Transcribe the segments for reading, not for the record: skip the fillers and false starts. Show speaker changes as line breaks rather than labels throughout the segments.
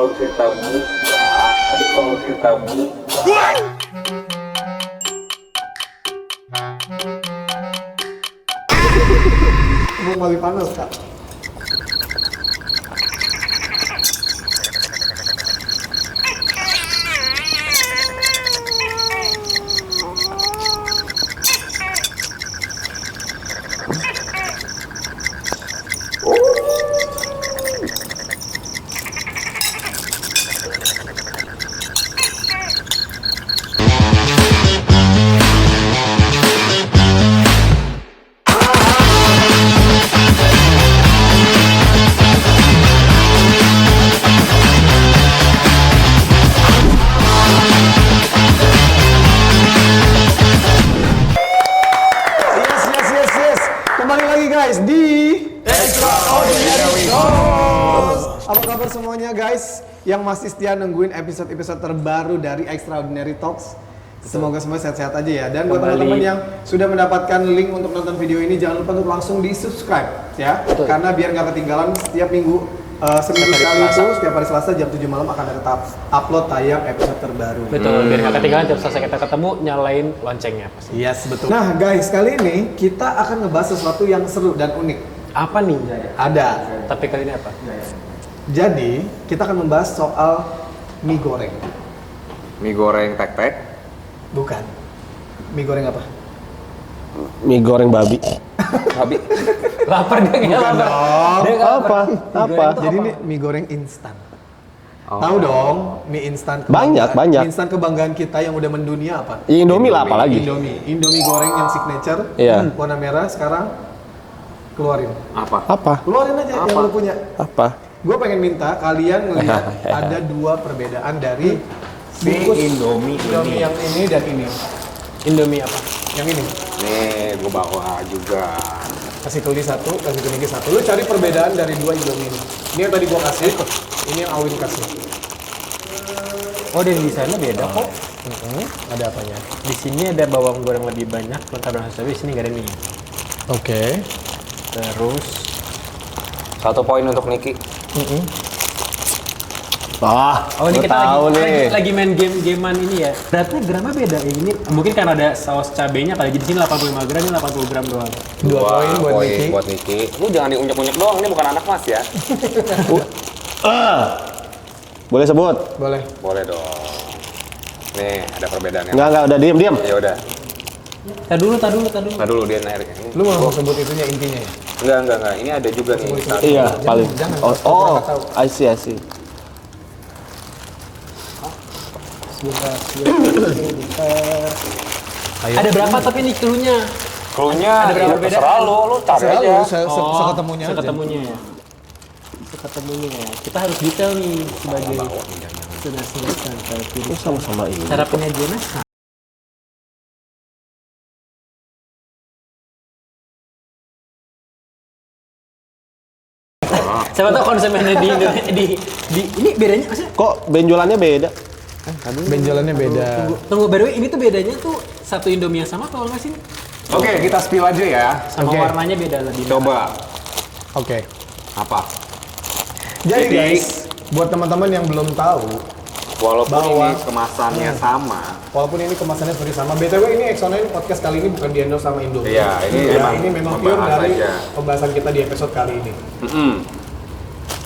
Kalau kita buka, kalau kita buka.
Mau lebih panas kak? Yes. Kembali lagi guys di Extraordinary Talks. Apa kabar semuanya guys yang masih setia nungguin episode-episode terbaru dari Extraordinary Talks. Semoga semua sehat-sehat aja ya. Dan buat teman-teman yang sudah mendapatkan link untuk nonton video ini, jangan lupa untuk langsung di subscribe ya.
Betul.
Karena biar nggak ketinggalan setiap minggu seminggu sekali itu setiap hari Selasa jam 7 malam akan ada upload tayang episode terbaru.
Betul, biar nggak ketinggalan tiap selesai kita ketemu, nyalain loncengnya pasti.
Yes, betul. Nah guys, kali ini kita akan ngebahas sesuatu yang seru dan unik.
Apa nih?
Ada.
Tapi kali ini apa?
Jadi, kita akan membahas soal mie goreng.
Mie goreng tek-tek.
Bukan. Mie goreng apa?
Mie goreng babi.
Babi.
Lapar dia nggak lapar.
dong.
Dia nggak lapar.
Apa?
Jadi ini mie goreng instan. Tahu dong, mie instan
Banyak.
Mie instan kebanggaan kita yang udah mendunia apa?
Indomie lah apalagi.
Indomie goreng yang signature.
Iya.
Warna merah sekarang keluarin.
Apa?
Keluarin aja yang lu punya.
Apa?
Gue pengen minta kalian ngelihat ada dua perbedaan dari bungkus
Indomie
yang ini dan ini.
Indomie apa?
Yang ini.
Nih, gue bawa juga.
Kasih tulis satu, kasih kuning satu. Lu cari perbedaan dari dua Indomie ini. Ini yang tadi gua kasih, ini yang Awin kasih.
Oh, dari desainnya beda kok.
Ada apanya?
Di sini ada bawang goreng lebih banyak, lengkap dengan saus. Di sini nggak ada mie.
Oke.
Terus
1 poin untuk Niki.
Oh, ini
gua
kita
tahu
lagi main game-gamean ini ya. Beratnya gramnya beda. Ini mungkin karena ada saus cabenya kali. Jadi di sini 85 gram, ini 80 gram doang.
2 poin buat Niki.
Buat Niki. Lu jangan diunjuk-unjuk doang, ini bukan anak mas ya.
Boleh sebut?
Boleh.
Boleh dong. Nih, ada perbedaannya.
Enggak, udah diam.
Ya udah.
Tar dulu.
Nah dulu dia naik.
Lu mau sebut itunya intinya ya?
Enggak. Ini ada juga nih. Satu.
Iya, paling.
jangan.
Oh,
Tahu.
I see.
Ada berapa tapi nih cluenya?
Cluenya
Ada berapa
ya,
perbedaan?
terserah lu cari aja.
Seketemunya aja.
Seketemunya ya. Seketemunya ya. Kita harus detail nih sebagai sudah selesai kalau
Itu sama-sama ini.
cara penyajiannya sama. Siapa tahu konsumennya di ini bedanya maksudnya
Kok benjolannya beda?
Benjolannya beda.
tunggu by the way ini tuh bedanya tuh satu Indomie yang sama kalau nggak sih
Oke, kita spill aja ya.
sama
Oke.
warnanya beda lebih
Coba.
Oke.
Apa?
Jadi
Jadi-
guys, buat teman-teman yang belum tahu,
Walaupun
Bahwa-
ini kemasannya sama.
walaupun ini kemasannya seperti sama, BTW ini Extraordinary Podcast kali ini bukan di-endorse sama Indomie.
Iya, ini
memang pure
membahas
dari
aja.
pembahasan kita di episode kali ini.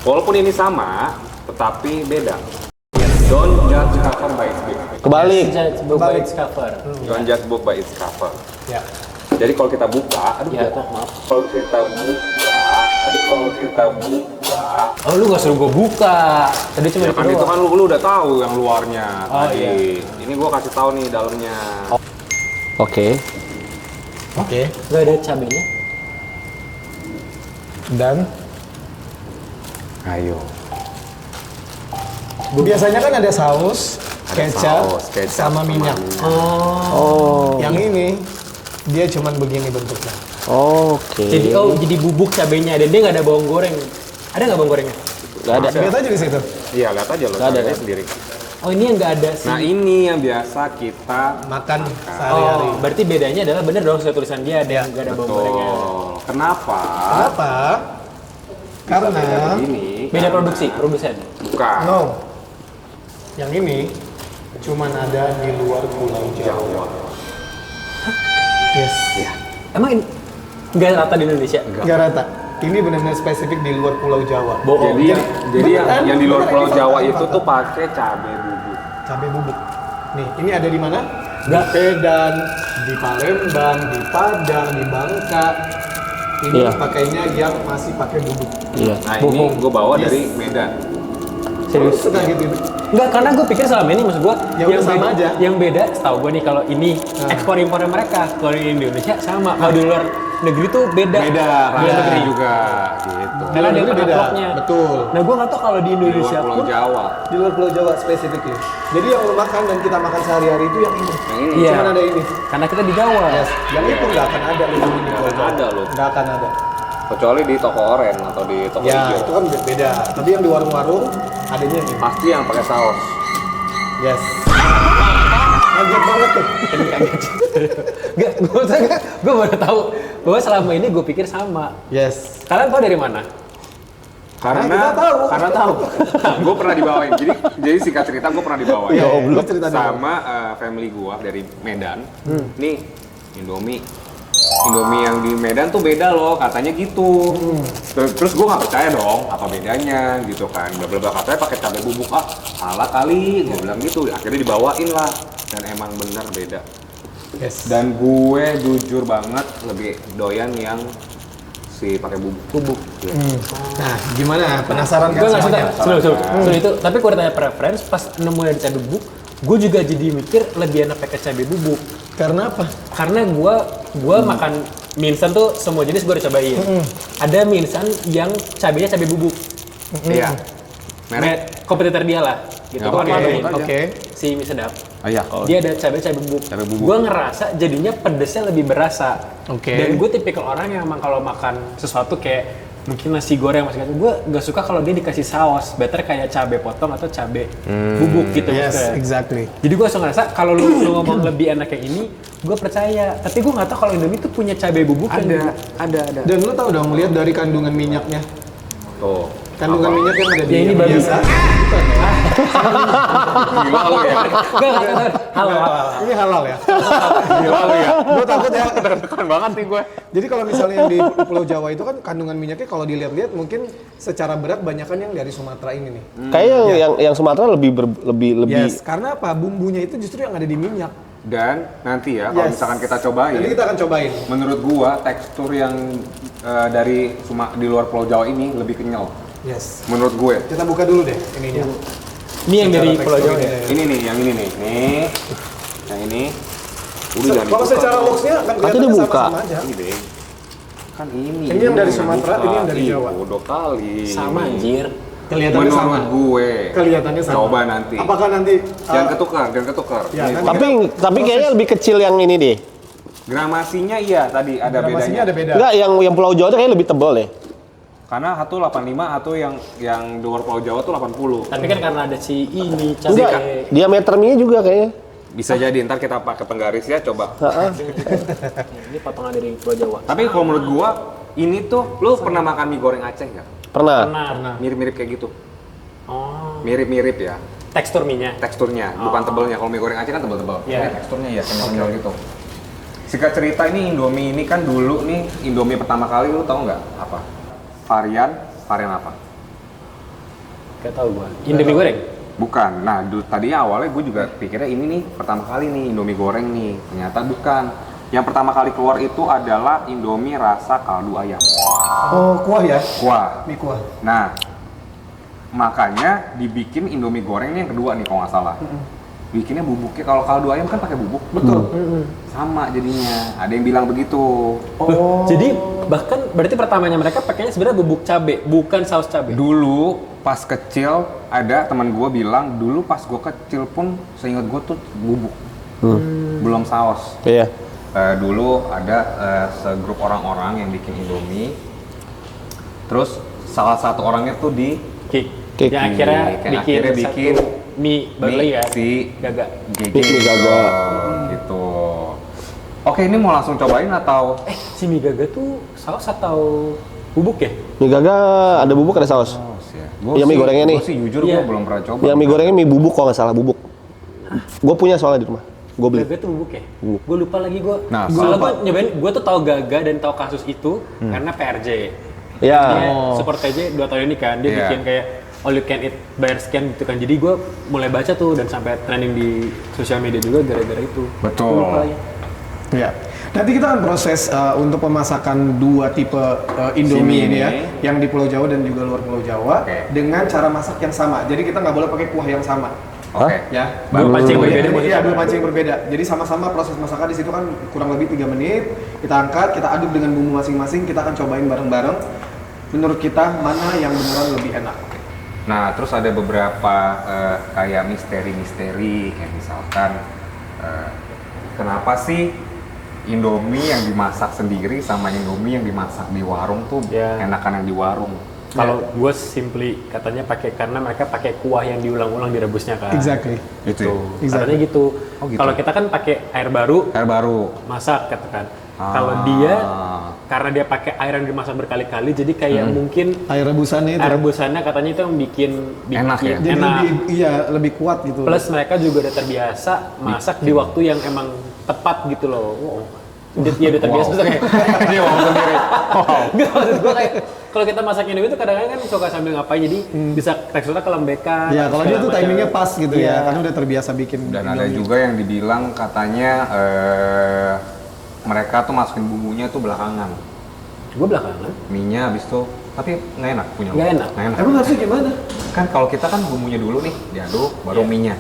Walaupun ini sama, tetapi beda. Don't judge cover by its book.
Kebalik.
book by its cover
Don't judge book by its cover.
Ya.
Jadi kalau kita buka,
ya tuh maaf
kalau kita buka,
oh lu nggak suruh gua buka tadi cuma
ya kan itu kan lu udah tahu yang luarnya
Oh,
tadi.
iya.
Ini gua kasih tahu nih dalamnya.
Oke.
Oke.
nggak ada cabenya
Dan
Ayo.
biasanya kan ada saus,
Ada
kecap,
saus, kecap,
sama minyak.
Oh.
Yang ini dia cuman begini bentuknya.
Oke.
jadi bubuk cabenya dan dia nggak ada bawang goreng ada nggak bawang gorengnya
Nggak ada.
Lihat aja di situ.
Iya, lihat aja lo
Nggak ada,
cari
kan?
sendiri.
oh ini yang nggak ada sih
Nah, ini yang biasa kita
Makan sehari-hari.
oh berarti bedanya adalah bener dong sesuai tulisan dia ada yang nggak ada bawang gorengnya
Betul. Kenapa?
Kenapa?
Bisa
Karena
beda begini.
beda produsen
Bukan.
no, Yang ini cuman ada di luar Pulau Jawa. Yes.
Iya.
Emang ini nggak rata di Indonesia?
Nggak rata. Ini benar-benar spesifik di luar Pulau Jawa.
Bohong.
Jadi yang di luar Pulau Jawa itu tuh pakai cabai bubuk.
Cabai bubuk. Nih, ini ada di mana? Di
Nggak.
Medan, di Palembang, di Padang, di Bangka. Ini
Iya.
pakainya yang masih pakai bubuk.
Iya.
Nah ini gue bawa dari Medan.
Serius? Suka gitu.
Enggak, karena gue pikir selama ini maksud gue
Ya udah sama aja.
Yang beda, setahu gue nih kalau ini ekspor impornya mereka, kalau di Indonesia sama. Kalau di luar negeri tuh beda.
Beda,
Di luar negeri
juga gitu.
Karena ada
Negeri beda.
penakluknya.
Betul.
Nah gue nggak tahu kalau di
Di
Indonesia
luar Pulau
pun.
Jawa.
Di luar Pulau Jawa spesifiknya. Jadi yang lo makan dan kita makan sehari-hari itu yang ini.
Yang ini.
Iya.
Cuman ada ini.
Karena kita di Jawa.
Yes. Yang itu nggak akan ada di Pulau
Nggak
Jawa.
ada loh.
Nggak akan ada.
Kecuali di toko oren atau di toko
Ya,
hijau.
itu kan beda. Tapi yang di warung-warung adanya ini.
Pasti yang pakai saus.
Yes. Kaget banget tuh.
Gue baru tahu bahwa selama ini gue pikir sama.
Yes.
Kalian tahu dari mana?
Karena
kita tahu.
Karena tahu. Gue pernah dibawain. Jadi singkat cerita gue pernah dibawain.
Iya, lu cerita dulu.
Sama family gue dari Medan. Nih Indomie yang di Medan tuh beda loh, katanya gitu. Terus gue nggak percaya dong, apa bedanya gitu kan. Bla katanya pakai cabai bubuk, salah kali, gue bilang gitu. Akhirnya dibawain lah, dan emang bener beda.
Yes.
Dan gue jujur banget lebih doyan yang si pakai bubuk. Iya.
Nah, gimana? Penasaran kan
Gue nggak suka.
semuanya?
Sebelum itu, tapi gue tanya preference pas nemu yang cabai bubuk, gue juga jadi mikir lebih enak pakai cabai bubuk.
Karena apa?
Karena gue makan mie instan tuh semua jenis gue udah cobain. Ada mie instan yang cabainya cabai bubuk.
Iya. Merek.
Kompetitor dia lah. Gitu.
Nggak
Gua
apa-apa,
nyobain.
sebut aja.
Oke.
Si mie sedap.
Iya.
Dia ada cabai bubuk.
Cabai bubuk.
Gue ngerasa jadinya pedesnya lebih berasa.
Oke.
Dan gue tipikal orang yang emang kalau makan sesuatu kayak mungkin nasi goreng masih gitu, gue gak suka kalau dia dikasih saus. Better kayak cabai potong atau cabai bubuk gitu.
Yes,
maksudnya.
exactly.
Jadi gue langsung ngerasa kalau lu ngomong lebih enak kayak ini, gue percaya. Tapi gue nggak tahu kalau Indomie tuh punya cabai bubuk yang
Ada.
Dan lu tahu dong, lihat dari kandungan minyaknya.
Tuh.
Kandungan minyak yang ada di
Ya, ini
yang
babi.
biasa.
Gila lu ya.
Gak, halo.
Ini halal ya.
Gila lu ya.
Gue takut ya.
Tekan banget nih gue.
Jadi kalau misalnya yang di Pulau Jawa itu kan kandungan minyaknya kalau dilihat-lihat mungkin secara berat banyakan yang dari Sumatera ini nih.
Kayaknya yang Sumatera lebih
Yes, karena apa? Bumbunya itu justru yang ada di minyak.
Dan nanti ya, kalau
Yes.
misalkan kita cobain,
Nanti kita akan cobain.
menurut gua tekstur yang dari di luar Pulau Jawa ini lebih kenyal.
Yes.
Menurut gue.
Kita buka dulu deh ininya.
Ini yang dari Pulau Jawa ya?
Ini nih, yang ini nih. Nih. Yang ini. Udah jangan
Kalau
dibuka.
secara looks-nya akan
Nanti
kelihatan
dibuka.
sama-sama aja.
Ini deh. Kan ini.
Ini yang dari
yang
Sumatera,
dibuka.
ini yang dari
Ih,
Jawa.
bodoh kali.
Sama anjir.
Kelihatannya
Menurut
sama.
gue.
Kelihatannya sama.
Coba nanti.
Apakah nanti
Jangan ketukar.
Ya,
Ini
nanti
tapi kayaknya lebih kecil yang ini deh.
gramasinya iya tadi ada
gramasinya
bedanya.
ada beda.
Enggak, yang Pulau Jawa tuh kayaknya lebih tebal deh.
Karena satu 85 atau yang di luar Pulau Jawa tuh 80.
Tapi kan karena ada si ini
Enggak,
cabai.
diameter mie juga kayaknya.
Bisa jadi ntar kita pakai penggarisnya coba.
Ini potongan dari Pulau Jawa.
Tapi kalau menurut gua ini tuh lu pernah makan mie goreng Aceh nggak?
Pernah.
Pernah.
Mirip-mirip kayak gitu.
Oh.
Mirip-mirip ya
Tekstur mie-nya.
teksturnya, bukan tebelnya. Kalau mie goreng Aceh kan tebel-tebel.
Iya.
Ini teksturnya ya kenyal-kenyal gitu. Singkat cerita ini Indomie ini kan dulu nih Indomie pertama kali lu tahu nggak apa? Varian apa?
Gak tau gua. Indomie goreng?
Bukan. Nah, tadinya awalnya gue juga pikirnya ini nih pertama kali nih Indomie goreng nih. Ternyata bukan. Yang pertama kali keluar itu adalah Indomie rasa kaldu ayam.
Oh, kuah ya?
Wah.
Mie kuah.
Nah, makanya dibikin Indomie goreng yang kedua nih kalau nggak salah. Bikinnya bubuknya, kalau kaldu ayam kan pakai bubuk.
Betul.
Sama jadinya. Ada yang bilang begitu.
Oh.
Jadi bahkan berarti pertamanya mereka pakainya sebenarnya bubuk cabe, bukan saus cabe.
Dulu pas kecil ada teman gue bilang dulu pas gue kecil pun seingat gue tuh bubuk. Belum saus.
Iya.
Dulu ada segrup orang-orang yang bikin Indomie. Terus salah satu orangnya tuh di
Yang akhirnya
Kayak
bikin,
akhirnya bikin
satu mie baru lagi ya.
si
Gaga.
GG
Mie Gaga.
gitu. Oke, ini mau langsung cobain atau
Si mie gaga tuh saus atau bubuk ya?
Mie Gaga ada bubuk ada saus.
saus ya?
Yang mie gorengnya nih.
Gue sih jujur
Iya.
gue belum pernah coba.
Yang mie gorengnya mie bubuk kalau nggak salah bubuk. Gue punya soalnya di rumah. Gue beli.
Gaga tuh bubuk ya?
Bubuk.
Gue lupa lagi gue.
Nah,
Soalnya gue nyobain, gue tuh tahu Gaga dan tahu kasus itu karena PRJ.
Ya.
Dia support PRJ 2 tahun ini kan, dia
Iya.
bikin kayak all you can eat bayar sekian gitu kan. Jadi gue mulai baca tuh dan sampai trending di sosial media juga gara-gara itu.
Betul.
Gua lupa lagi.
Ya. Nanti kita akan proses untuk pemasakan 2 tipe Indomie
Sini
ini ya,
nih.
yang di Pulau Jawa dan juga luar Pulau Jawa,
Oke.
dengan cara masak yang sama. Jadi kita nggak boleh pakai kuah yang sama.
Oke.
Ya,
Dua pancing berbeda buat
Iya,
kita.
2 pancing berbeda. Jadi sama-sama proses masaknya di situ kan kurang lebih 3 menit. Kita angkat, kita aduk dengan bumbu masing-masing. Kita akan cobain bareng-bareng. Menurut kita mana yang beneran lebih enak?
Nah, terus ada beberapa kayak misteri-misteri, kayak misalkan kenapa sih Indomie yang dimasak sendiri sama Indomie yang dimasak di warung tuh
Ya.
enakan yang di warung?
Kalau gue simply katanya pakai karena mereka pakai kuah yang diulang-ulang direbusnya kan.
Exactly.
Gitu.
Tuh,
Exactly.
katanya gitu.
Oh, gitu.
Kalau kita kan pakai air baru
Air baru.
masak katakan.
Ah.
Kalau dia karena dia pakai air yang dimasak berkali-kali jadi kayak mungkin
Air rebusannya itu.
air rebusannya katanya itu yang bikin
Enak ya?
Jadi
enak.
lebih kuat gitu.
Plus mereka juga udah terbiasa masak di waktu yang emang tepat gitu loh. Wow. Dia udah terbiasa
Wow.
terus kayak
Dia ngomong sendiri.
Nggak, maksud gue kayak kalau kita masak Indomie itu kadang-kadang kan suka sambil ngapain jadi bisa teksturnya kelembekan.
Ya, kalau dia
segala
tuh
macam.
timingnya pas gitu
Iya.
ya, karena udah terbiasa bikin.
Dan ada juga yang dibilang katanya mereka tuh masukin bumbunya tuh belakangan.
Gue belakangan.
Mie-nya habis tuh, tapi nggak enak punya lo.
Nggak enak.
Nggak enak.
Emang harusnya gimana?
Kan kalau kita kan bumbunya dulu nih, diaduk, baru mie-nya.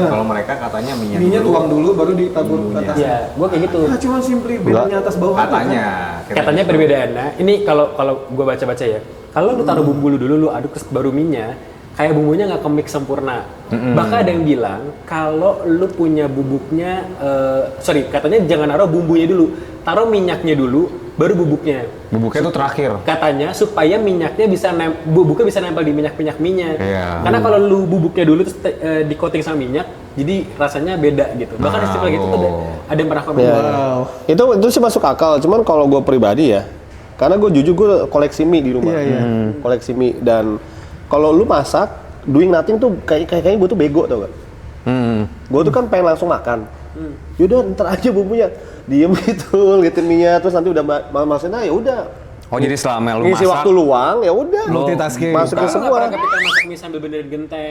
Kalau mereka katanya mie-nya
Mie-nya
dulu.
tuang dulu, baru ditabur ke
Bumbunya.
atas.
Iya, gue kayak gitu.
Nah, cuma simply bedanya atas bawah aja,
Katanya.
kan?
Katanya perbedaannya, ini kalau gue baca-baca ya, kalau lu taruh bumbu lu dulu, lu aduk terus baru minyak, kayak bumbunya nggak kemix sempurna. Bahkan ada yang bilang kalau lu punya bubuknya, katanya jangan naruh bumbunya dulu, taruh minyaknya dulu, baru bubuknya.
Bubuknya tuh terakhir.
Katanya supaya minyaknya bisa bubuknya bisa nempel di minyak minyak.
Iya.
Karena kalau lu bubuknya dulu terus di coating sama minyak, jadi rasanya beda gitu. Bahkan istilah gitu tuh ada yang pernah komen.
Ya.
Wow.
Itu sih masuk akal, cuman kalau gue pribadi ya, karena gue jujur gue koleksi mie di rumah,
Iya, iya.
koleksi mie dan kalau lu masak, doing nothing tuh kayaknya gue tuh bego tau gak? Gue tuh kan pengen langsung makan, yaudah ntar aja bumbunya, diem gitu, liatin mie-nya, terus nanti udah masukin, ya udah,
Oh jadi selama lu
ngisi
masak,
waktu luang, ya udah,
Multitasking.
masukin
Lu nggak
semua,
pernah kepikiran masak mie sambil benerin genteng?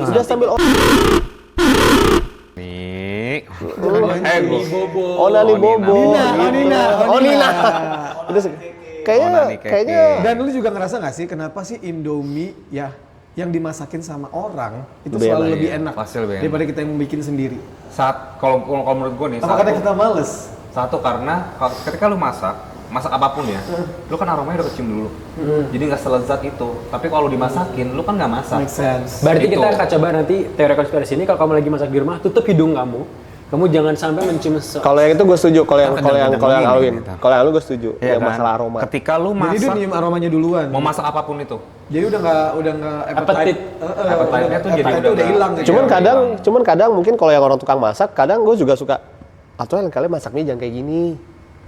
udah sambil
nih.
Mie bobo.
oh nani
Nina.
bobo,
Nina, oh Nina, oh
oh Nina, udah kayaknya
Oh, nani keke.
kayaknya
Dan lu juga ngerasa nggak sih kenapa sih Indomie ya yang dimasakin sama orang itu
Lebih
selalu
enak,
lebih
iya.
enak
Pasti lebih enak.
daripada kita yang bikin sendiri?
Saat kalau menurut gue nih,
Apa karena kita males?
satu karena ketika lu masak apapun ya, lu kan aromanya udah kecium dulu. Jadi nggak selezat itu. Tapi kalau dimasakin, lu kan nggak masak.
Make sense.
Berarti
Gitu.
kita akan coba nanti teori konspirasi ini kalau kamu lagi masak di rumah, tutup hidung kamu. Kamu jangan sampai mencium
kalau yang itu gue setuju, kalau yang
Kenceng-kenceng
Alwin,
gitu.
kalau yang lu gue setuju,
Iya
yang
kan?
masalah aroma.
Ketika lu
Jadi dia
masak,
nyium aromanya duluan.
mau masak apapun itu.
Jadi udah nggak
Appetite.
Appetite-nya tuh jadi
appetite-nya udah
udah
hilang.
nggak-
gitu.
Cuman kadang mungkin kalau yang orang tukang masak, kadang gue juga suka aturan kalian masaknya jangan kayak gini.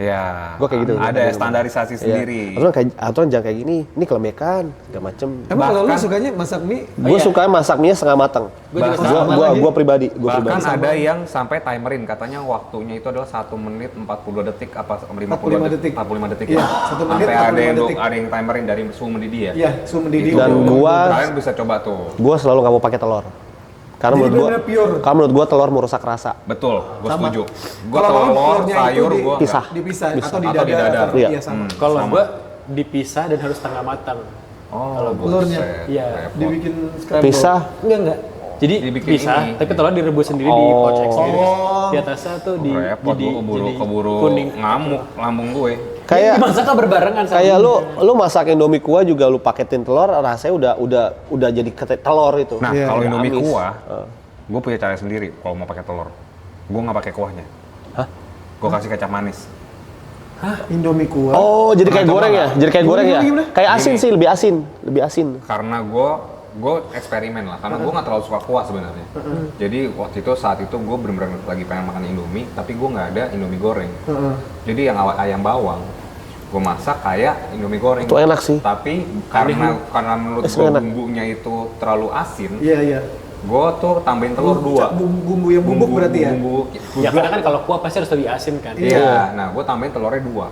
Ya.
Gua kayak gitu.
Ada standarisasi sendiri.
Aturan jangan kayak gini. Ini kelembekan, segala macem.
Emang kalau lu
Bahkan-
sukanya masak mie?
Gue suka masak mie setengah matang.
Gua juga
Bahkan-
Gue pribadi.
Bahkan ada yang sampai timerin, katanya waktunya itu adalah 1 menit 40 detik apa
45 detik.
45 detik
Iya,
ya.
1 menit
Sampai ada
45
yang
detik.
ada yang timerin dari suhu mendidih ya.
Iya, suhu mendidih.
Itu.
Dan
Kalian bisa coba tuh.
gue selalu nggak mau pakai telur. Karena
Jadi
menurut
bener-bener pure.
karena menurut gue telur merusak rasa.
Betul, gue
Sama.
setuju. Gue
Kalau mau
telur,
telurnya itu
sayur,
di-
gue
pisah.
dipisah
Bisa.
atau di
Atau di
dadar.
dadar.
Iya,
Iya.
sama.
Kalau
Sama.
gua dipisah dan harus setengah matang.
Oh,
Telurnya.
Iya.
Dibikin scramble.
Pisah.
Enggak. Jadi
Dibikin
pisah,
ini.
tapi telur direbus sendiri di
Oh.
kocek sendiri.
Oh.
Di atasnya tuh di
repot,
jadi
gue keburu
kuning.
ngamuk lambung gue.
Kayak
Dimasaknya berbarengan sama
kayak lu masak Indomie kuah juga lu paketin telur, rasanya udah jadi telur itu.
Nah,
Iya,
kalau
udah
Indomie
amis.
kuah, gue punya cara sendiri kalau mau pakai telur. Gue nggak pakai kuahnya.
Hah?
Gue kasih kecap manis.
Indomie kuah.
Oh, jadi kayak
Pernah
goreng
coba
ya?
nggak?
Jadi kayak goreng ya?
Gimana?
Kayak asin
Gini.
sih, lebih asin.
Karena gue eksperimen lah, karena gue nggak terlalu suka kuah sebenarnya. Jadi waktu itu saat itu gue bener-bener lagi pengen makan Indomie, tapi gue nggak ada Indomie goreng. Jadi yang ayam bawang gue masak kayak Indomie goreng.
Itu enak sih.
Tapi karena menurut gue
enak.
bumbunya itu terlalu asin,
Iya.
gue tuh tambahin telur 2.
Bumbu yang bubuk berarti ya?
Bumbu.
Ya karena kan kalau kuah pasti harus lebih asin kan.
Iya. Nah, gue tambahin telurnya 2.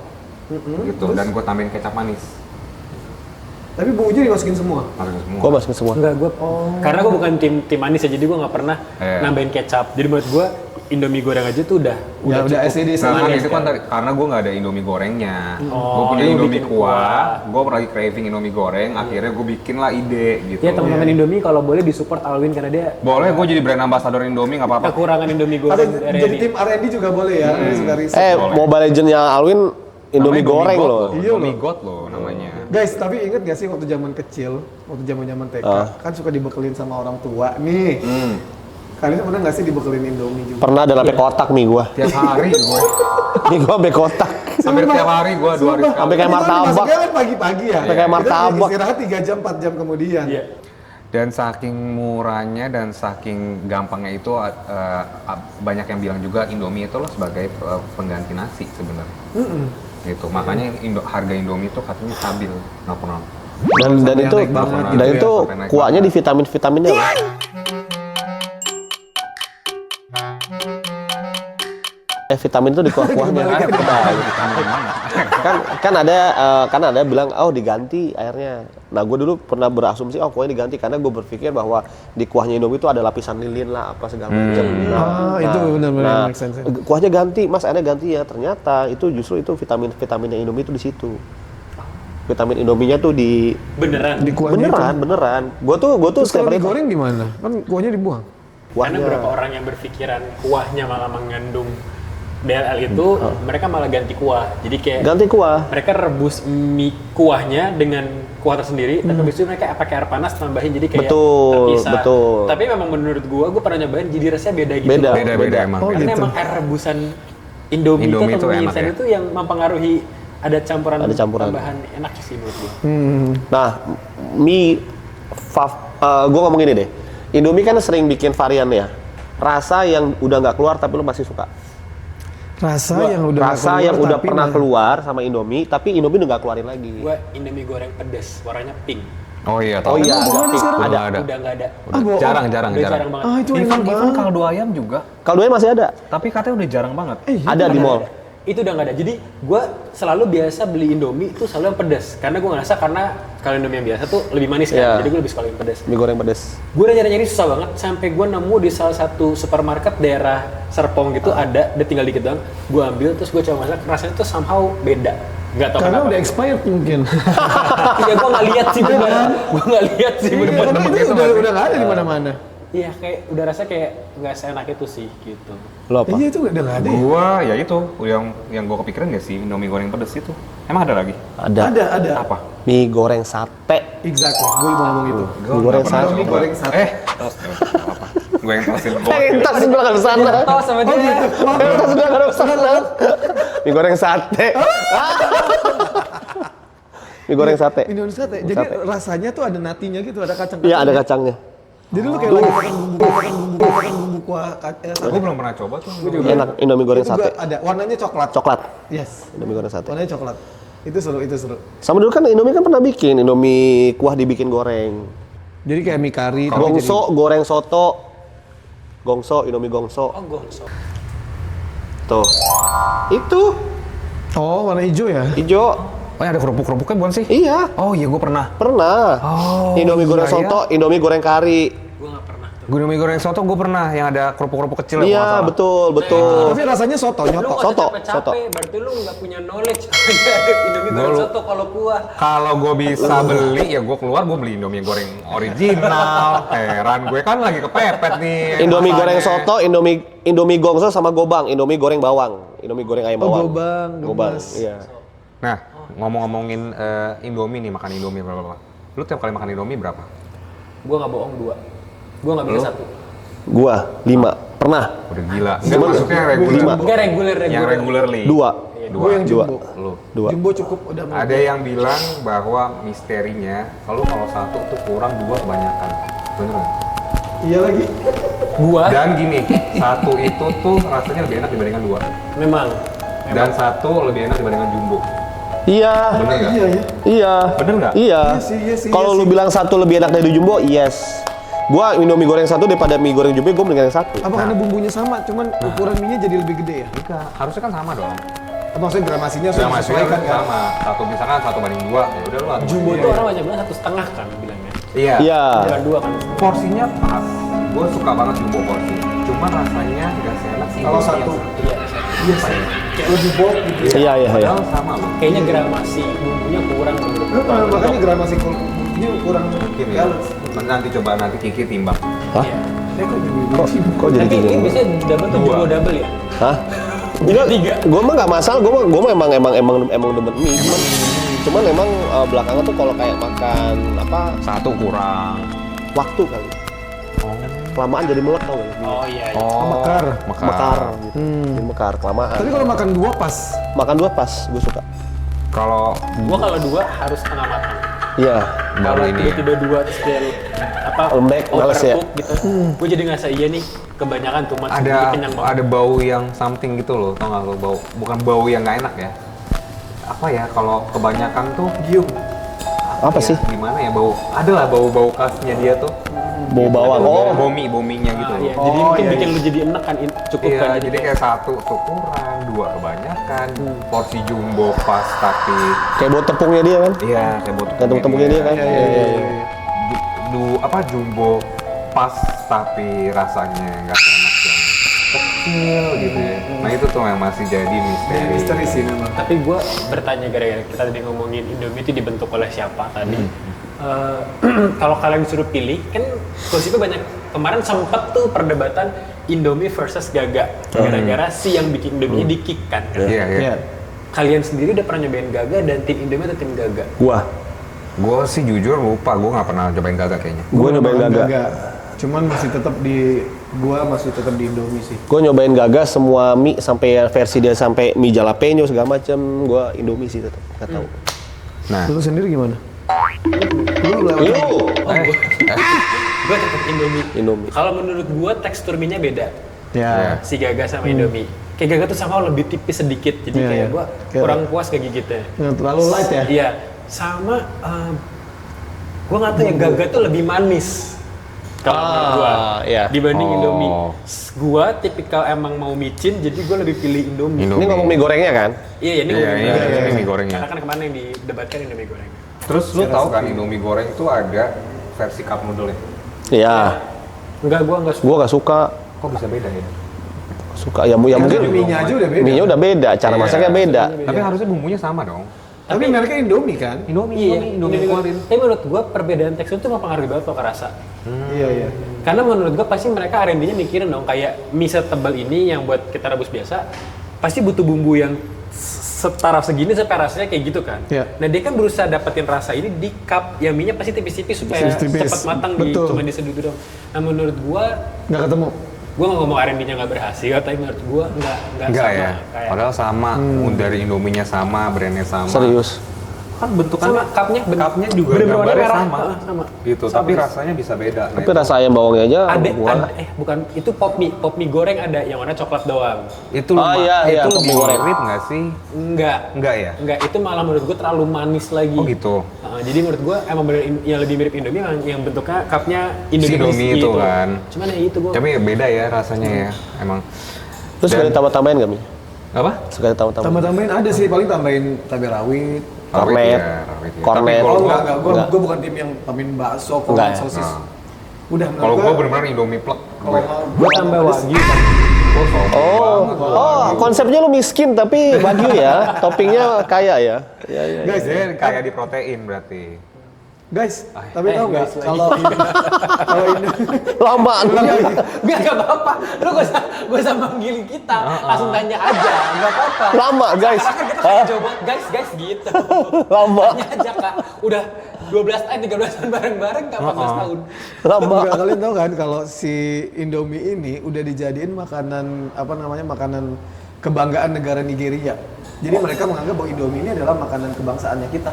Gitu. Dan gue tambahin kecap manis.
Tapi bumbunya dimasukin semua?
Masukin semua.
Gua masukin semua.
Enggak, gue karena gue bukan tim manis ya, jadi gue nggak pernah nambahin kecap. Jadi menurut gue Indomie goreng aja tuh udah
Udah
cukup.
SED
Nah,
sama.
kan itu kan karena gue nggak ada Indomie gorengnya. Gue punya
lu
Indomie
bikin
kuah, gue lagi craving Indomie goreng, akhirnya gue bikin lah ide gitu.
Ya teman-teman Indomie kalau boleh disupport Alwin karena dia
Boleh, gue jadi brand ambassador Indomie nggak apa-apa.
kekurangan Indomie
Atau
goreng
jadi
dari
tim R&D juga boleh ya, suka riset.
Mobile Legends-nya Alwin Indomie
Namanya
goreng
God
loh.
Iya
Indomie
loh.
God loh namanya.
Guys, tapi inget gak sih waktu zaman kecil, waktu zaman TK, kan suka dibekelin sama orang tua nih. Kalian pernah gak sih dibekelin Indomie juga?
Pernah ada sampai kotak mie gua.
Tiap hari gue,
Mie gua sampai kotak.
hampir tiap hari gue 2 hari sekali.
Sampai kayak martabak.
Masuknya kan pagi-pagi ya?
Sampai kayak martabak.
Itu istirahat 3 jam, 4 jam kemudian.
Iya.
Dan saking murahnya dan saking gampangnya itu banyak yang bilang juga Indomie itu loh sebagai pengganti nasi sebenarnya. Gitu. Makanya harga Indomie itu katanya stabil, nggak pernah.
Dan itu
naik banget
dan
gitu
itu
ya, sampai naik
kuahnya di vitaminnya loh. Vitamin itu di kuah-kuahnya. kan ada bilang diganti airnya. Nah gue dulu pernah berasumsi kuahnya diganti karena gue berpikir bahwa di kuahnya Indomie itu ada lapisan lilin lah apa segala macam.
Itu benar-benar make sense.
Kuahnya ganti, mas airnya ganti ya. Ternyata itu justru itu vitaminnya Indomie itu di situ. Vitamin Indominya tuh di
Beneran.
Di kuahnya
beneran. Gue tuh
Terus
setiap
kalau
hari
digoreng gimana? Kan kuahnya dibuang.
Karena beberapa orang yang berpikiran kuahnya malah mengandung DLL itu, mereka malah ganti kuah. Jadi kayak
ganti kuah.
mereka rebus mie kuahnya dengan kuah tersendiri, tapi habis itu mereka pakai air panas tambahin jadi kayak terpisah.
Betul.
Tapi memang menurut gua pernah nyobain jadi rasanya beda gitu.
Beda.
Beda emang.
Oh,
Karena
gitu.
emang air rebusan Indomie itu
Indomie
atau
itu
mie
enak
instan
ya?
itu yang mempengaruhi ada campuran tambahan enak sih menurut gua.
Nah, gue ngomong gini deh. Indomie kan sering bikin varian ya. Rasa yang udah nggak keluar tapi lu masih suka.
Rasa yang udah
pernah keluar sama Indomie, tapi Indomie udah nggak keluarin lagi.
Gua Indomie goreng pedas, warnanya pink.
Oh iya,
Oh
tahu.
iya,
Emang
ada.
sekarang?
Ada.
Udah nggak ada.
Udah jarang
Udah jarang banget.
Itu enak banget.
kaldu ayam juga.
Kaldunya masih ada.
Tapi katanya udah jarang banget.
Ada di mall.
Itu udah nggak ada. Jadi gue selalu biasa beli Indomie itu selalu yang pedas. Karena gue ngerasa karena kalau Indomie yang biasa tuh lebih manis kan.
Iya.
Jadi gue lebih suka yang pedas.
Mie goreng pedas.
Gue udah nyari-nyari susah banget sampai gue nemu di salah satu supermarket daerah Serpong gitu ada tinggal dikit doang. Gue ambil terus gue coba masak, rasanya tuh somehow beda. Nggak tahu
Karena
kenapa.
udah expired mungkin.
Iya gue nggak lihat sih bener. Gue nggak lihat sih bener.
Tapi itu udah nggak ada di mana-mana.
Iya kayak udah rasa kayak nggak seenak itu sih gitu.
Lo apa?
Iya itu udah nggak ada. Ya?
Gua ya itu yang gua kepikiran gak sih Indomie goreng pedes itu. Emang ada lagi?
Ada.
Apa?
Mie goreng sate.
Exactly. Gue mau ngomong itu.
Mie goreng
nggak pernah
sate.
Mie
coba.
goreng sate.
Apa? Gue yang tosin
Entar sebelah kan sana.
Oh sama dia.
Entar sebelah kan sana. Mie goreng sate. Mie goreng sate.
Indomie sate. Jadi rasanya tuh ada natinya gitu, ada kacang.
Iya, ada kacangnya.
Jadi lu kayak lagi makan bumbu kuah sate.
Gue belum pernah coba tuh.
Enak Indomie goreng
Itu juga
sate.
ada. Warnanya coklat.
Coklat.
Yes.
Indomie goreng sate.
Warnanya coklat. Itu seru.
Sama dulu kan Indomie kan pernah bikin Indomie kuah dibikin goreng.
Jadi kayak mie kari.
Gongso goreng soto. Gongso, Indomie gongso.
Oh gongso.
Tuh. Itu
Oh, warna hijau ya?
hijau.
Oh ya ada kerupuk-kerupuknya bukan sih?
Iya,
Oh iya gue pernah.
pernah.
Oh,
Indomie goreng
iya,
soto, Indomie goreng kari.
Gue nggak pernah tuh.
Indomie goreng soto gue pernah yang ada kerupuk-kerupuk kecil ya, kalau
Iya,
nggak salah.
betul.
Tapi rasanya soto,
Lu
nyoto.
nggak
Soto,
capek-capek, berarti lu nggak punya knowledge. Indomie goreng
Gua-
soto kalau kuah.
Kalau gue bisa beli ya gue keluar gue beli Indomie goreng original. Heran gue kan lagi kepepet nih.
Indomie
masanya.
goreng soto, Indomie gongso sama gobang, Indomie goreng bawang, Indomie goreng ayam
Oh,
bawang.
gobang, gemes.
Iya.
Nah ngomong-ngomongin Indomie nih, makan Indomie berapa? Lu tiap kali makan Indomie berapa?
Gue nggak bohong 2. Gue nggak bisa 1.
Gua 5. Pernah.
Udah gila. Enggak maksudnya yang reguler.
Lima.
Enggak reguler.
Yang regularly.
2.
Gue yang
Dua.
jumbo.
Lu.
2.
Jumbo cukup udah mau.
Ada yang bilang bahwa misterinya kalau satu tuh kurang, 2 kebanyakan. Bener nggak?
Iya lagi.
Gua
Dan gini, satu itu tuh rasanya lebih enak dibandingkan 2.
memang.
Dan satu lebih enak dibandingkan jumbo.
Iya.
Bener nggak?
Iya ya.
Iya.
Bener nggak?
Iya.
Iya sih,
Kalau
iya
lu
sih.
bilang satu lebih enak dari Jumbo, yes. Gua Indomie goreng satu daripada mie goreng Jumbo, gua mendingan yang satu.
Apa karena bumbunya sama, cuman ukuran mie-nya jadi lebih gede ya?
Enggak, harusnya kan sama dong.
Maksudnya gramasinya
Sudah
harus
masuknya
disesuaikan kan?
sama. Satu misalkan 1:2, ya udah lu atur.
Jumbo tuh orang banyak bilang 1,5 kan bilangnya.
Iya.
Iya.
Bukan 2 kan.
Porsinya pas. Gue suka banget jumbo porsi. Cuman rasanya nggak seenak sih.
Kalau
Indomie
satu.
yang
Iya.
Iya sih. Kayak lebih bold gitu ya.
Iya, iya, iya.
Padahal sama loh.
Kayaknya gramasi bumbunya kurang menurut
Lu
gua.
makanya gramasi bumbunya kurang
Mungkin ya.
balance.
Nanti coba nanti Kiki timbang.
Hah?
Iya.
Kok jadi
Tapi
tiga?
ini biasanya double tuh
Dua.
jumbo double ya?
Hah? Enggak,
Tiga.
gue mah nggak masalah, gue mah emang demen mie, cuman emang belakangan tuh kalau kayak makan apa
Satu kurang.
waktu kali, kelamaan jadi melek tau gak?
Oh iya. iya.
Oh.
Mekar.
Mekar, gitu. Jadi mekar kelamaan.
Tapi kalau makan dua pas.
Makan dua pas, gue suka.
Kalau
Gua kalau 2 harus setengah matang.
Iya.
baru
Kalau
ini.
tiba-tiba 2 terus dia apa
Lembek, males ya?
overcook gitu. Gue jadi ngerasa iya nih kebanyakan tuh mas.
Ada
kenyang banget.
ada bau yang something gitu loh, tau nggak lo bau? Bukan bau yang nggak enak ya. Apa ya kalau kebanyakan tuh
Gium.
Apa sih?
Gimana ya bau? Ada lah bau-bau khasnya dia tuh.
Bau bawang.
Bau
Oh,
bomi-bominya gitu
Ah,
loh.
iya. Jadi mungkin
iya,
bikin
iya.
lu jadi enak kan cukup
Iya,
kan
jadi kayak satu tuh kurang, 2 kebanyakan, porsi jumbo pas tapi
kayak bau tepungnya dia kan?
iya kayak bau
Kayak tepung-tepungnya dia kan?
Iya, iya, iya, iya.
Apa jumbo pas tapi rasanya nggak enak yang kecil gitu ya. Nah itu tuh yang masih jadi misteri.
Misteri sih memang.
Tapi gue bertanya gara-gara kita tadi ngomongin Indomie itu dibentuk oleh siapa tadi. Kalau kalian disuruh pilih, kan gosipnya banyak. Kemarin sempet tuh perdebatan Indomie versus Gaga. Gara-gara si yang bikin Indomie di-kick kan.
Iya iya.
Iya.
Kalian sendiri udah pernah nyobain Gaga dan tim Indomie atau tim Gaga?
Gua
Gue sih jujur lupa, gue nggak pernah cobain Gaga kayaknya.
nyobain Gaga.
Cuman masih tetap masih tetap di Indomie sih.
Gue nyobain Gaga semua mie sampai versi dia sampai mie jalapeno segala macam. Gue Indomie sih tetap, nggak tahu.
Nah,
Lu sendiri gimana? Lu lewat
Lu
Gue tetap Indomie.
Indomie.
Kalau menurut gue tekstur mie-nya beda.
Ya.
Si Gaga sama Indomie. Kayak Gaga tuh sama lebih tipis sedikit, jadi
Iya,
kayak
iya.
gue
Kayak-
kurang puas kayak gigitnya.
Yang terlalu light ya?
Iya, sama gue nggak tahu ya Gaga tuh lebih manis kalau menurut gue
iya.
dibanding
Oh.
Indomie. Gue tipikal emang mau micin, jadi gue lebih pilih Indomie.
Ini ngomong mie gorengnya kan?
Iya, ini
Iya,
ngomongin
iya,
Gaga.
ini mie gorengnya.
Karena kan kemarin yang didebatkan Indomie goreng.
terus lu tahu kan Indomie goreng tuh ada versi cup noodle ya?
Iya.
Enggak, gue nggak suka.
Gue nggak suka.
Kok bisa beda ya?
Suka ya mungkin
mie-nya aja udah beda.
mie-nya udah beda, cara
Iya.
masaknya beda.
Tapi harusnya bumbunya sama dong.
Tapi mereknya Indomie kan?
Iya,
Indomie keluarin.
Tapi menurut gue perbedaan tekstur itu mempengaruhi banget loh ke rasa.
Iya, iya.
Karena menurut gue pasti mereka R&D-nya mikirin dong kayak mie setebal ini yang buat kita rebus biasa pasti butuh bumbu yang setara segini supaya rasanya kayak gitu kan.
Iya.
Nah dia kan berusaha dapetin rasa ini di cup yang mie-nya pasti tipis-tipis supaya
Tipis-tipis.
cepat matang
Betul.
cuma diseduh doang. Nah menurut gue
Nggak ketemu.
nggak ngomong R&D-nya nggak berhasil, tapi menurut gue nggak
Enggak
sama
ya?
kayak
Padahal sama, dari Indominya sama, brandnya sama.
Serius.
Kan bentukannya,
sama cupnya
cupnya juga
bener-bener
gambarnya
merah.
sama.
sama.
Gitu,
Sama.
tapi rasanya bisa beda. Nah,
Tapi
itu-
rasa ayam bawangnya aja gua-
Bukan itu pop mie goreng ada yang warna coklat doang.
itu
Oh,
luma-
iya, iya,
itu lebih
mie goreng.
mirip nggak sih?
Enggak.
Enggak ya?
Enggak, itu malah menurut gue terlalu manis lagi.
Oh gitu.
Jadi menurut gue emang bener yang lebih mirip Indomie yang bentuknya cupnya
Si Indomie itu
gitu.
kan.
Cuman ya itu gue.
Tapi beda ya rasanya ya, emang.
Terus sekali tambah-tambahin nggak mie?
Apa?
Sekali tambah-tambahin.
Tambah-tambahin ada sih, paling tambahin cabai rawit.
Kornet.
Rawit ya, rawit ya.
Kornet.
Tapi
Oh
kalau
enggak,
gua,
enggak. Gua bukan tim yang tambahin bakso,
Enggak
kornet,
ya?
sosis.
Nah.
Udah,
kalau gua bener-bener Indomie plek.
kalau mau
gue tambah wagyu.
Oh, konsepnya lu miskin tapi wagyu ya, toppingnya kaya ya. Iya, iya.
guys,
Dia kayak di protein berarti.
guys, tapi tahu nggak
guys lagi.
kalau kalau ini
Lama
Biar gak apa-apa. Lu gak usah manggilin kita. Langsung tanya aja. Gak apa-apa.
lama guys.
Karena kita kasih jawaban guys gitu.
Lama.
Tanya aja kak. Udah 12 tahun, 13 tahun bareng-bareng gak 14 tahun.
Lama.
Enggak, kalian tahu kan kalau si Indomie ini udah dijadiin makanan apa namanya makanan kebanggaan negara Nigeria. Jadi mereka menganggap bahwa Indomie ini adalah makanan kebangsaannya kita.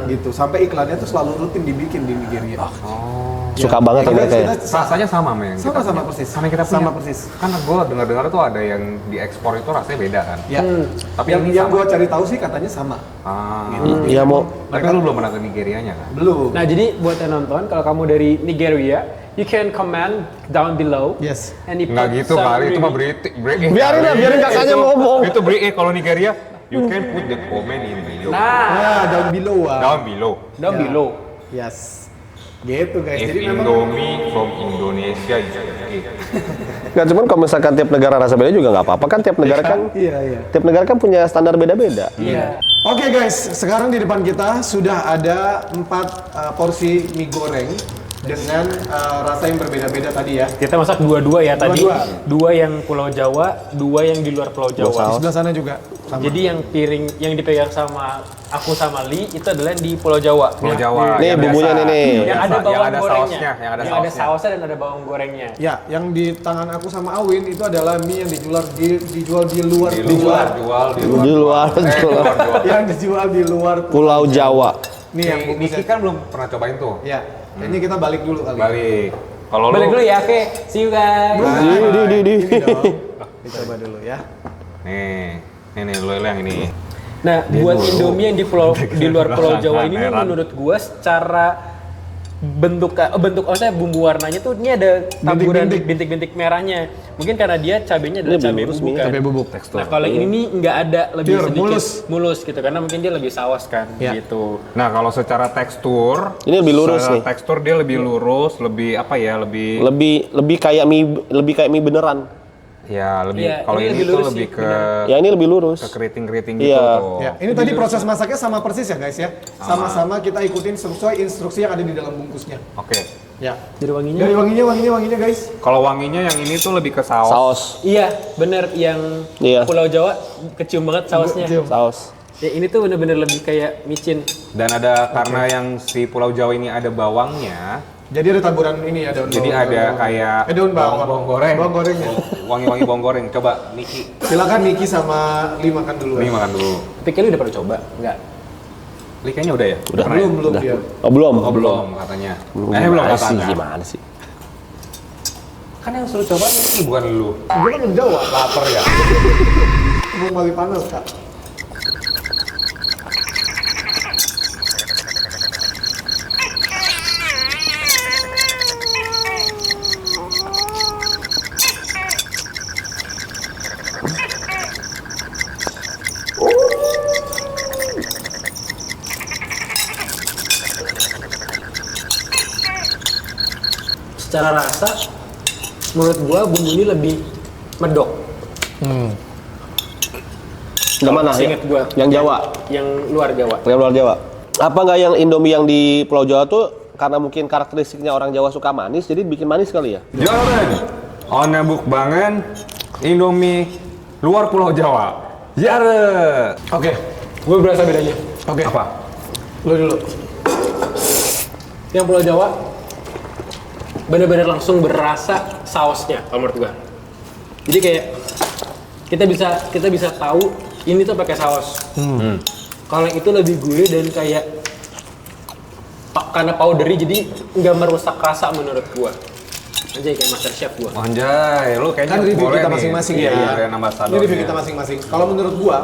Gitu. Sampai iklannya tuh selalu rutin dibikin di Nigeria.
Oh.
suka banget sama mereka ya.
Rasanya sama men.
Sama persis.
Sama yang kita punya.
Sama persis.
Kan gue dengar-dengar tuh ada yang diekspor itu rasanya beda kan.
Ya.
Tapi
yang
ini sama.
gue cari tahu sih katanya sama.
Iya mau.
Tapi lu belum pernah ke Nigerianya kan?
Belum.
Nah, jadi buat yang nonton, kalau kamu dari Nigeria, you can comment down below.
Yes.
And you
Nggak
put
gitu
some
kali, itu mah
really-
British.
Biarin lah, biarin kakaknya ngomong.
Itu British kalau Nigeria, you can put the comment in below.
Nah,
Down below.
Down below.
down
Ya.
below.
Yes. Gitu guys.
If
Jadi memang
Indomie from Indonesia is okay.
Nggak, cuman kalau misalkan tiap negara rasa beda juga nggak apa-apa kan, tiap negara kan
Iya.
tiap negara kan punya standar beda-beda.
Iya.
Oke guys, sekarang di depan kita sudah ada 4 porsi mie goreng dengan rasa yang berbeda-beda tadi ya.
Kita masak dua-dua ya tadi.
Dua-dua.
Dua yang Pulau Jawa, dua yang di luar Pulau
Di
Jawa.
sebelah sana juga. Sama.
Jadi yang piring yang dipegang sama aku sama Li itu adalah yang di Pulau Jawa.
Pulau Jawa.
Nih
yang
bumbunya
biasa.
nih.
Yang
Biasa,
ada bawang
yang ada
gorengnya.
sausnya, yang ada
ada
sausnya.
sausnya dan ada bawang gorengnya.
Ya, yang di tangan aku sama Awin itu adalah mie yang dijual di luar
Di luar, jual di luar.
Di luar,
jual.
yang dijual di luar
Pulau Jawa.
Nih yang
Nih, Niki kan belum pernah cobain tuh.
Ya, ini kita balik dulu kali.
Balik. Kalau
Balik
lu
dulu ya, oke. See you guys.
Di.
Ini dong. Dicoba dulu ya.
nih lu yang ini.
Nah, buat Indomie yang di luar Pulau Jawa ini nih,
Heran.
menurut gua secara bentuk maksudnya bumbu warnanya tuh ini ada taburan bintik-bintik merahnya. Mungkin karena dia cabenya adalah
Ini
cabai
lurus
bubuk
nih.
kan.
Cabai bubuk.
Nah, kalau yang ini nggak ada, lebih
Pure,
sedikit mulus gitu karena mungkin dia lebih saus kan
Ya.
gitu.
Nah, kalau secara tekstur,
Ini lebih lurus
secara
nih.
tekstur dia lebih lurus, lebih apa ya, lebih
Lebih kayak mie beneran.
ya lebih
Iya,
kalau
ini
ini
lebih
tuh
lurus
lebih
sih,
ke
Ya ini lebih lurus.
keriting-keriting gitu
Iya.
tuh.
Ya, ini tadi proses masaknya sama persis ya guys ya. Sama-sama kita ikutin sesuai instruksi yang ada di dalam bungkusnya.
Oke.
Ya.
Dari wanginya.
Dari wanginya guys.
Kalau wanginya yang ini tuh lebih ke saus.
Saus.
Iya, bener yang
Iya.
Pulau Jawa kecium banget sausnya.
Kecium.
Saus.
Ya ini tuh bener-bener lebih kayak micin.
Dan ada karena yang si Pulau Jawa ini ada bawangnya,
Jadi ada taburan ini ya daun
jadi
bawang.
ada kayak
daun bawang.
bawang goreng.
Bawang gorengnya.
Wangi-wangi bawang goreng. Coba Niki,
Silakan Niki sama Li makan dulu.
ini
Ya.
makan dulu.
Tapi kayaknya lu udah pernah coba? Enggak.
Li kayaknya udah ya?
Udah.
Pernah ya?
Belum dia.
Oh belum.
Oh belum katanya. Belum
Gimana sih?
katanya.
Gimana sih?
Kan yang suruh coba Niki bukan lu.
Gue kan udah Jawa.
Laper ya?
Mau balik panas kak.
Secara rasa, menurut gua bumbu ini lebih medok.
Yang mana?
Seinget gua.
Yang Jawa.
Yang luar Jawa.
Yang luar Jawa. Apa nggak yang Indomie yang di Pulau Jawa tuh karena mungkin karakteristiknya orang Jawa suka manis, jadi bikin manis kali ya?
Jalan. Ona bukbangan Indomie luar Pulau Jawa. Jare.
Oke.
Gue berasa bedanya.
Oke.
Apa?
Lu dulu.
Yang Pulau Jawa benar-benar langsung berasa sausnya kalau menurut gua. Jadi kayak kita bisa tahu ini tuh pakai saus. Kalau yang itu lebih gurih dan kayak karena powdery jadi nggak merusak rasa menurut gua. Anjay kayak master chef gua.
Anjay, lu kayaknya
Kan review
boleh
kita
nih.
masing-masing
Iya,
ya.
brand ambassador.
Ini review kita masing-masing. Kalau menurut gua,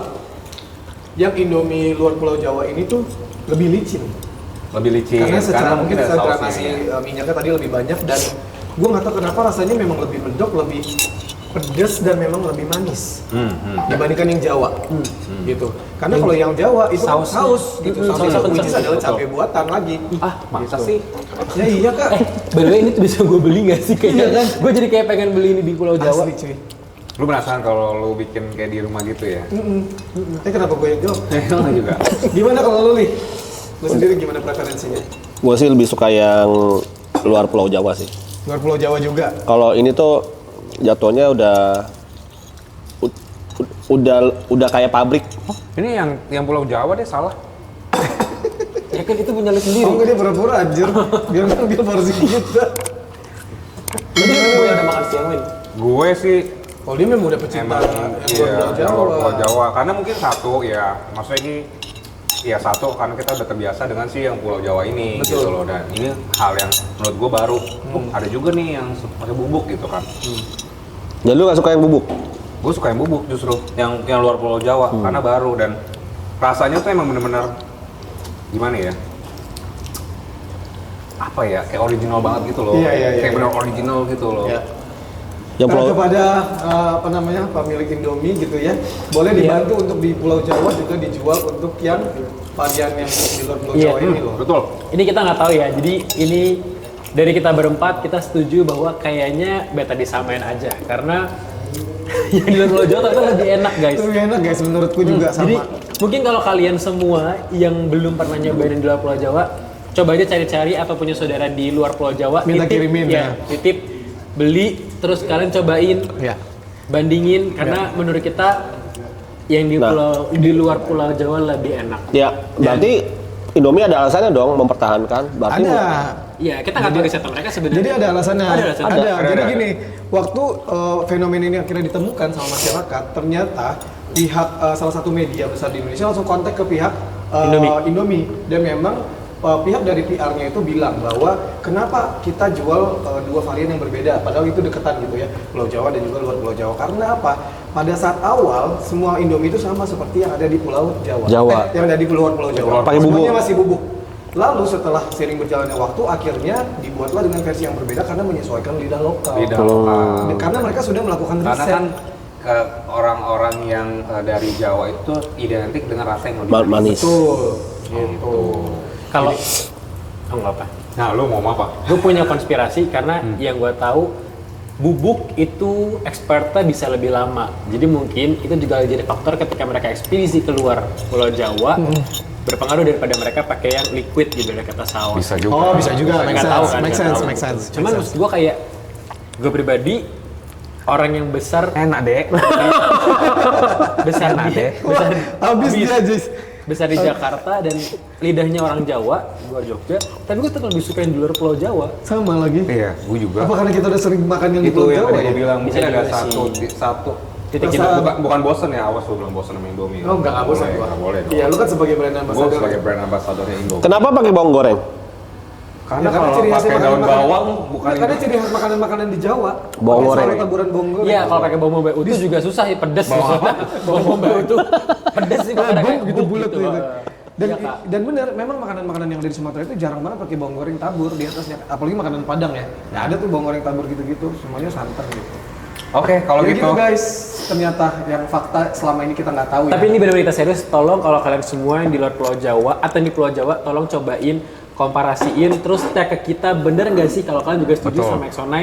yang Indomie luar Pulau Jawa ini tuh lebih licin.
Lebih licin.
Karena secara mungkin
ada
secara
sausnya,
nasi
ya.
minyaknya tadi lebih banyak dan gua nggak tahu kenapa rasanya memang lebih medok, lebih pedas dan memang lebih manis dibandingkan yang Jawa gitu. Karena kalau yang Jawa itu kan
Sausnya.
saus gitu, saus
sausnya
which is
kencang.
adalah
Betul.
cabai buatan lagi.
Ah,
Masa
gitu.
sih?
Ya iya kak.
By the way ini tuh bisa gue beli nggak sih kayaknya?
Iya kan?
Gue jadi kayak pengen beli ini di Pulau Jawa.
Asli cuy.
Lu penasaran kalau lu bikin kayak di rumah gitu ya?
Kenapa gue yang jawab?
Enggak juga.
Gimana kalau lu Li? Lu sendiri gimana preferensinya?
Gue sih lebih suka yang luar Pulau Jawa sih.
Luar Pulau Jawa juga.
Kalau ini tuh jatuhnya udah kayak pabrik.
Ini yang Pulau Jawa deh salah.
Ya kan itu punya lu sendiri.
Oh enggak dia pura-pura anjir. Biar ngambil porsi kita.
Jadi gue udah makan siang Win.
Gue sih
Oh dia memang udah pecinta
emang
yang
iya,
luar Pulau
yang
Jawa.
luar Pulau Jawa. Karena mungkin satu ya, maksudnya ini ya satu karena kita udah terbiasa dengan si yang Pulau Jawa ini gitu loh, dan ini hal yang menurut gue baru. Ada juga nih yang pakai bubuk gitu kan.
Dan lu gak suka yang bubuk?
Gue suka yang bubuk justru, yang luar Pulau Jawa karena baru dan rasanya tuh emang bener-bener gimana ya? Apa ya, kayak original banget gitu loh.
Iya.
Kayak bener original gitu loh.
Ya.
Yang
Nah,
pulau
kepada apa namanya pemilik Indomie gitu ya, boleh dibantu untuk di Pulau Jawa juga dijual untuk yang varian yang di luar Pulau Jawa ini loh.
Betul.
Ini kita nggak tahu ya, jadi ini dari kita berempat kita setuju bahwa kayaknya beta disamain aja karena yang di luar Pulau Jawa ternyata lebih enak guys.
Lebih enak guys menurutku juga sama.
Jadi mungkin kalau kalian semua yang belum pernah nyobain yang di luar Pulau Jawa, coba aja cari-cari atau punya saudara di luar Pulau Jawa,
Minta kirimin ya.
titip, beli, terus kalian cobain,
Ya.
bandingin karena menurut kita yang di luar Pulau Jawa lebih enak.
Ya, berarti Indomie ada alasannya dong mempertahankan. Berarti
Ada.
Iya, kita nggak tahu riset mereka sebenarnya.
Jadi ada alasannya.
Ada alasannya.
Ada.
Ada.
Jadi gini, waktu fenomena ini akhirnya ditemukan sama masyarakat, ternyata pihak salah satu media besar di Indonesia langsung kontak ke pihak Indomie. Dan memang pihak dari PR-nya itu bilang bahwa kenapa kita jual dua varian yang berbeda, padahal itu deketan gitu ya, Pulau Jawa dan juga luar Pulau Jawa. Karena apa? Pada saat awal semua Indomie itu sama seperti yang ada di Pulau Jawa. Yang ada di luar Pulau Jawa.
Pakai bubuk.
Semuanya masih bubuk. Lalu setelah sering berjalannya waktu, akhirnya dibuatlah dengan versi yang berbeda karena menyesuaikan lidah lokal.
Lidah lokal.
Karena mereka sudah melakukan
Karena
riset.
kan orang-orang yang dari Jawa itu identik dengan rasa yang lebih
manis.
Betul. Gitu.
Kalau nggak apa.
Nah, lu mau apa?
Gue punya konspirasi karena yang gue tahu bubuk itu expertnya bisa lebih lama. Jadi mungkin itu juga jadi faktor ketika mereka ekspedisi keluar Pulau Jawa berpengaruh daripada mereka pakai yang liquid gitu dari kata saus.
Bisa juga.
Oh, bisa juga.
Nggak
Make
tahu
sense,
kan,
make
nggak
sense,
tahu.
make sense.
Cuman maksud gue kayak gue pribadi orang yang besar
Enak deh.
besar di besar
Habis dia, Jis.
besar di Jakarta dan lidahnya orang Jawa, luar Jogja, tapi gue tetap lebih suka yang di luar Pulau Jawa.
Sama lagi.
Iya, gue juga.
Apa karena kita udah sering makan yang di
Itu
Pulau
yang
Jawa
tadi
ya?
gue bilang,
Bisa
mungkin ada
juga
satu
Titik
Perasaan-
jenuh.
bukan bosen ya, awas lu bilang bosen sama Indomie.
Oh, enggak bosan gua.
Nggak boleh dong.
Iya, lu kan sebagai brand
Gue
ambassador.
sebagai brand ambassadornya Indomie.
Kenapa pakai bawang goreng?
Karena
Ya,
kalau
ciri khasnya
pakai daun
makanan-makanan-
bawang bukan
Karena ciri khas makanan-makanan di Jawa.
Bawang
Pakai
goreng.
selalu taburan bawang goreng.
Iya, kalau pakai bawang bombay itu juga susah ya, pedes. Bawang bombay itu pedes sih makanya kayak
gitu bulat tuh.
gitu.
Dan
Iya, Kak.
dan benar, memang makanan-makanan yang dari Sumatera itu jarang banget pakai bawang goreng tabur di atasnya. Apalagi makanan Padang ya. Nggak ada tuh bawang goreng tabur gitu-gitu, semuanya santan gitu.
Oke, kalau
Ya
gitu.
gitu guys, ternyata yang fakta selama ini kita nggak tahu
Tapi
ya.
ini benar-benar kita serius, tolong kalau kalian semua yang di luar Pulau Jawa atau yang di Pulau Jawa, tolong cobain, komparasiin, terus tag ke kita, bener nggak sih kalau kalian juga setuju
Betul.
sama Exo9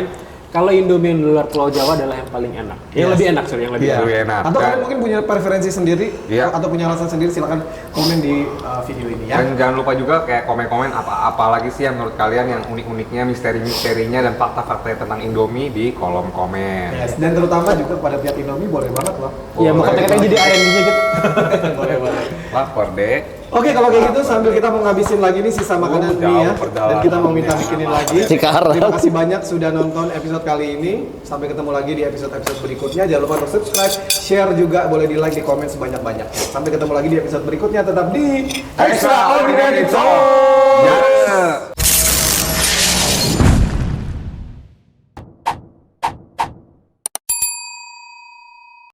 kalau Indomie yang di luar Pulau Jawa adalah yang paling enak. Yang lebih enak, sorry, yang lebih
Iya.
enak.
Lebih enak,
Atau
kan?
kalian mungkin punya preferensi sendiri
Iya.
atau punya alasan sendiri, silakan komen di video ini ya.
Dan jangan lupa juga kayak komen-komen apa lagi sih yang menurut kalian yang unik-uniknya, misteri-misterinya, dan fakta-fakta tentang Indomie di kolom komen.
Yes. Dan terutama juga kepada pihak Indomie boleh banget loh.
Iya, mau
Boleh.
kata-kata jadi R&D-nya gitu.
boleh boleh.
Lapar deh.
Oke, kalau kayak gitu sambil kita mau ngabisin lagi nih sisa makanan
jauh
mie ya,
perjalanan.
dan kita mau minta bikinin lagi.
Cikarang.
Terima kasih banyak sudah nonton episode kali ini. Sampai ketemu lagi di episode-episode berikutnya. Jangan lupa untuk subscribe, share juga, boleh di like, di komen sebanyak-banyaknya. Sampai ketemu lagi di episode berikutnya. Tetap di Extraordinary Talk.